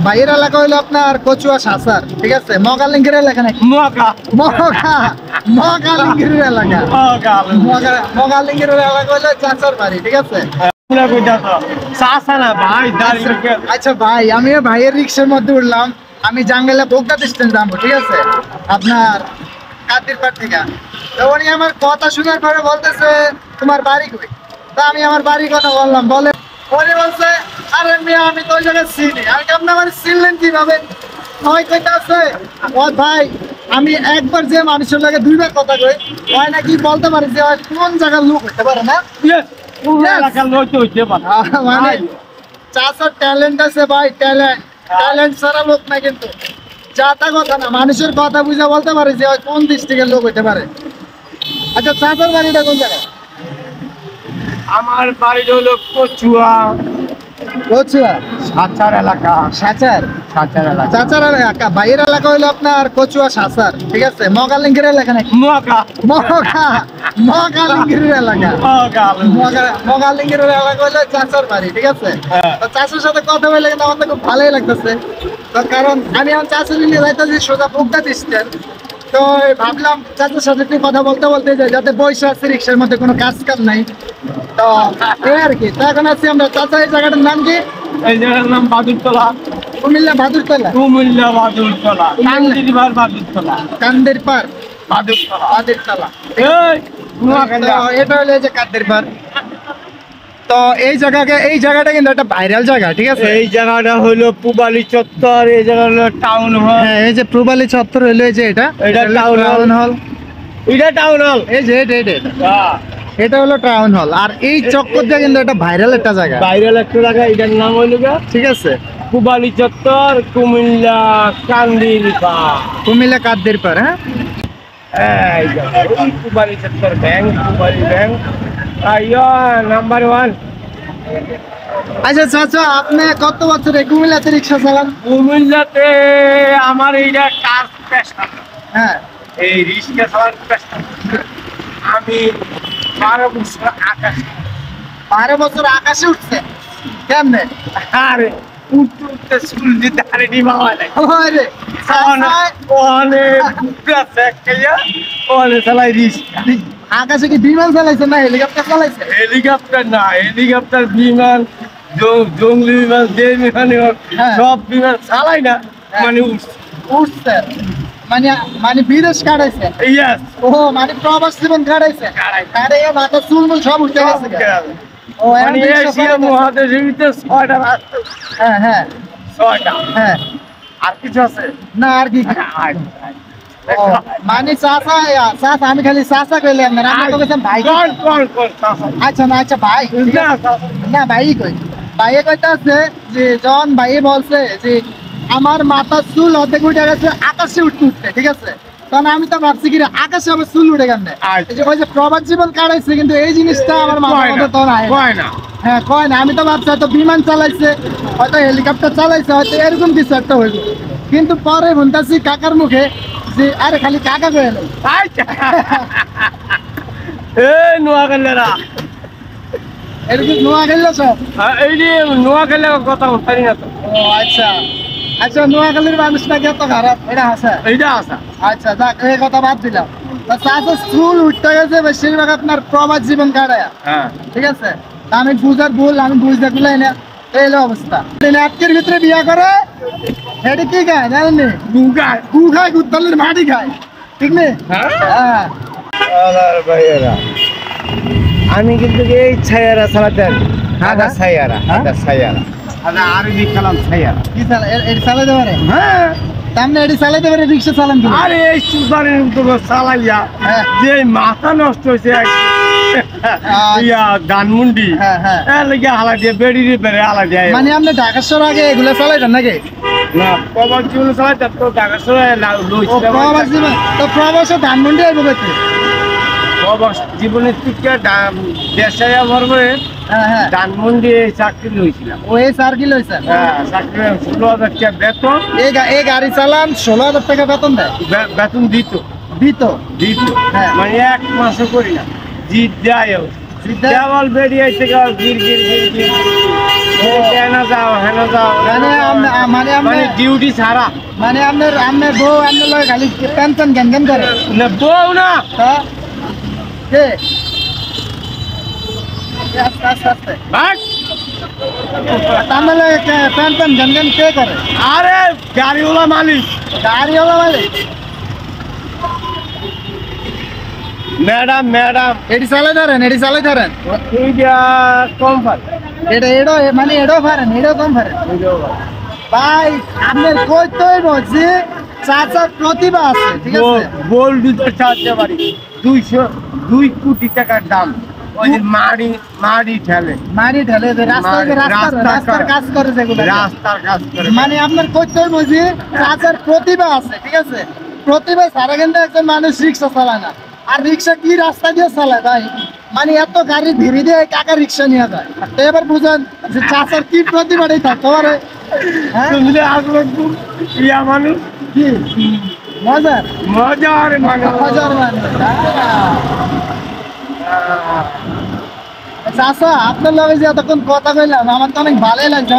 বাইরের এলাকা হইলো আপনার কচুয়া সাসার, ঠিক আছে? মগালিঙ্গের এলাকা নাকি? মগালিঙ্গের এলাকা, মগালিঙ্গের এলাকা হইলো চাচার বাড়ি, ঠিক আছে? আচ্ছা ভাই, আমি ভাইয়ের রিক্সার মধ্যে উঠলাম, আমি জাঙ্গালে বোগদা ডিস্টেন্স যাবো, ঠিক আছে? আপনার কাদিরপাড় থেকে। তো উনি আমার কথা শোনার পরে বলতেছে তোমার বাড়ি কই? তা আমি আমার বাড়ির কথা বললাম, বলে উনি বলছে আরে মিয়া আমি তো ওই জায়গায় চিনি। আমি আপনি আমার চিনলেন কিভাবে? নয় কইতে আছে ও ভাই, আমি একবার যে মানুষের লাগে দুইবার কথা কই, হয় নাকি বলতে পারি যে কোন জায়গার লোক হইতে পারে না? মানে চাচার ট্যালেন্ট আছে ভাই, ট্যালেন্ট ছাড়া লোক না কিন্তু। যাতা কথা না, মানুষের কথা বুঝে বলতে পারে যে কোন ডিস্ট্রিক্টের লোক হইতে পারে। আচ্ছা চাচার বাড়িটা কোন জায়গায়? আমার বাড়ি হলো কচুয়া সাচার এলাকা। চাচার এলাকা বাইরের এলাকা হইলো আপনার কচুয়া সাসার, ঠিক আছে? মগালিঙ্গের এলাকা নাকি? মগালিঙ্গের এলাকা, মগালিঙ্গের এলাকা হইলো চাচার বাড়ি, ঠিক আছে? তো চাচার সাথে কথা বলে কিন্তু আমার খুব ভালোই লাগতেছে। তো কারণ আমি আমার চাচার নিয়ে যাইতেছি সোজা বোগদা ডিস্টেন্স। তো ভাবলাম চাচার সাথে একটু কথা বলতে বলতে যাই, যাতে বসে আছে রিক্সার মধ্যে কোনো কাজ কাম নাই। তো এই আর কি। তো এখন আছি আমরা। চাচা এই জায়গাটার নাম কি? এই জায়গার নাম বাদুরতলা। কুমিল্লা বাদুরতলা। কান্দিরপাড় বাদুরতলা। এটা হলো যে কান্দিরপাড়। তো এই জায়গাটা কিন্তু একটা ভাইরাল জায়গা, ঠিক আছে? এই জায়গাটা হলো পূবালী চত্বর, এই জায়গা হলো টাউন হল। হ্যাঁ, এই যে পূবালী চত্বর হইলো এই যে এটা টাউন হল। এটা টাউন হল, এই যে এটা হলো টাউন হল। আর এই চক্কর দিয়ে কিন্তু একটা ভাইরাল একটা জায়গা, এটার নাম হইলো ঠিক আছে? পূবালী চত্বর, কুমিল্লা কান্দিরপাড়। হ্যাঁ, এই পূবালী চত্বর ব্যাংক, পূবালী ব্যাংক নাম্বার 1। আচ্ছা চাচা, আপনি কত বছর কুমিল্লাতে রিক্সা চালান? কুমিল্লাতে আমার এইটা কাজ পেশা। হ্যাঁ, এই রিক্সা চালান পেশা। আমি 12 বছর আকাশে। 12 বছর আকাশে উঠছে কেমনে? আরে উঠতে স্কুল যেতে আরে ডিমা হয় না। আরে আকাশে কি বিমান চালাইছে না হেলিকপ্টার চালাইছে? হেলিকপ্টার না, হেলিকপ্টার বিমান, জঙ্গলি বিমান, যে বিমান সব বিমান চালাই না, মানে উঠছে মানে বিদেশ কাটাইছে। ও মানে প্রবাস জীবন কাটাইছে, কাটাইয়া মাথা চুলমুল সব উঠে গেছে। ও এশিয়া মহাদেশের ভিতরে 6টা রাস্তা। হ্যাঁ, 6টা। হ্যাঁ, আর কিছু আছে না? আর কি? মানে চাচা আমি খালি চাচা কইলাম না, আমি তো কইতাম ভাই। আচ্ছা না, আচ্ছা ভাই না, ভাই কই ভাইয়ে কইতাছে যে জন ভাই বলছে যে আমার মাথার চুল অর্ধেক উঠে গেছে আকাশে উঠতে, ঠিক আছে? তখন আমি তো ভাবছি কি আকাশে আমার চুল উঠে গেল না, ওই যে প্রবাস জীবন কাটাইছে, কিন্তু এই জিনিসটা আমার মাথার মধ্যে তখন হয় না। হ্যাঁ, কয় না। আমি তো ভাবছি হয়তো বিমান চালাইছে, হয়তো হেলিকপ্টার চালাইছে, হয়তো এরকম কিছু একটা হইল। কিন্তু পরে শুনতেছি কাকার মুখে যে আরে খালি কাকা কয়ে এলো। এই নোয়াখালীরা এরকম নোয়াখালী সব এই যে নোয়াখালী কথা পারি না তো। ও আচ্ছা, আচ্ছা নোয়াখালীর মানুষ নাকি এত খারাপ? এটা আছে, এইটা আছে। আচ্ছা যাক, এই কথা বাদ দিলাম। চাচা চুল উঠতে গেছে বেশিরভাগ আপনার প্রবাস জীবন কাটায়, ঠিক আছে? আমি বুঝার ভুল, আমি বুঝতে গুলাই না। এই অবস্থা। আজকের ভিতরে বিয়া করে এটা কি খায় জানেননি? গু খায়, গুত্তালের মাটি খায়, ঠিক নেই? হ্যাঁ, আমি কিন্তু এই ছায়ারা চালাতে ছায়ারা আরবি কালাম ছায়ারা কি এটি চালাইতে পারে? হ্যাঁ, সামনে এটি চালাইতে পারে, রিক্সা চালান কি? আরে এই সুপারের চালাইয়া যে মাথা নষ্ট হয়েছে ধানমন্ডি হালা দিয়ে বেড়ি বেড়ে হালা দিয়ে। মানে আপনি ঢাকা শহর আগে এগুলো চালাইতেন নাকি? না, প্রবাস জীবন চালাইতেন তো ঢাকা শহরে। প্রবাস জীবন তো প্রবাসে ধানমন্ডি আইব করতে? প্রবাস জীবনের থেকে দেশে ভরবে ধানমন্ডি চাকরি লইছিলাম। ওই সার্কিল হয়েছে? হ্যাঁ, চাকরি 16,000 টাকা বেতন। এই গাড়ি চালান 16,000 টাকা বেতন দেয়? বেতন দিত। দিত? মানে 1 মাসও করি না, জিত দেয়। কেবল বেরিয়েছে গির গির গির গির কেন যাও হেন যাও মানে ডিউটি ছাড়া মানে আপনার বউ আপনার লগে খালি পেনশন জ্ঞান করে না বউ না তা কে আস্তে আস্তে আস্তে ভাগ আপনার লগে পেনশন জ্ঞান কে করে আরে গাড়িওয়ালা মালিক গাড়িওয়ালা মালিক ম্যাডাম এটি চালাই ধরেন এইটা কম পারে এডো মানে এডো পারেন এডো কম পারেন ভাই আপনার কই তৈ বলছি চাচার প্রতিভা আছে ঠিক আছে গোল দুধের চাচ্ছে বাড়ি 2 কোটি টাকার দাম ওই যে মাড়ি ঠেলে মারি ঢেলে যে রাস্তার কাজ করে যেগুলো রাস্তার কাজ করে মানে আপনার কই তৈ বলছি চাচার প্রতিভা আছে ঠিক আছে প্রতিভা সারা কিন্তু একজন মানুষ রিক্সা চালায় না আর রিক্সা কি রাস্তা দিয়ে চালায় ভাই মানে এত গাড়ি ধীরে দিয়ে কাকা রিক্সা নিয়ে যায় তো এবার বুঝেন যে চাচার কি প্রতিভাটাই থাকতে পারে হ্যাঁ তুমি আসলে খুব ইয়া মানুষ কি মজার মজার মানুষ মজার মানুষ চাচা আপনার লগে যে এতক্ষণ কথা কইলাম আমার তো অনেক ভালোই লাগছে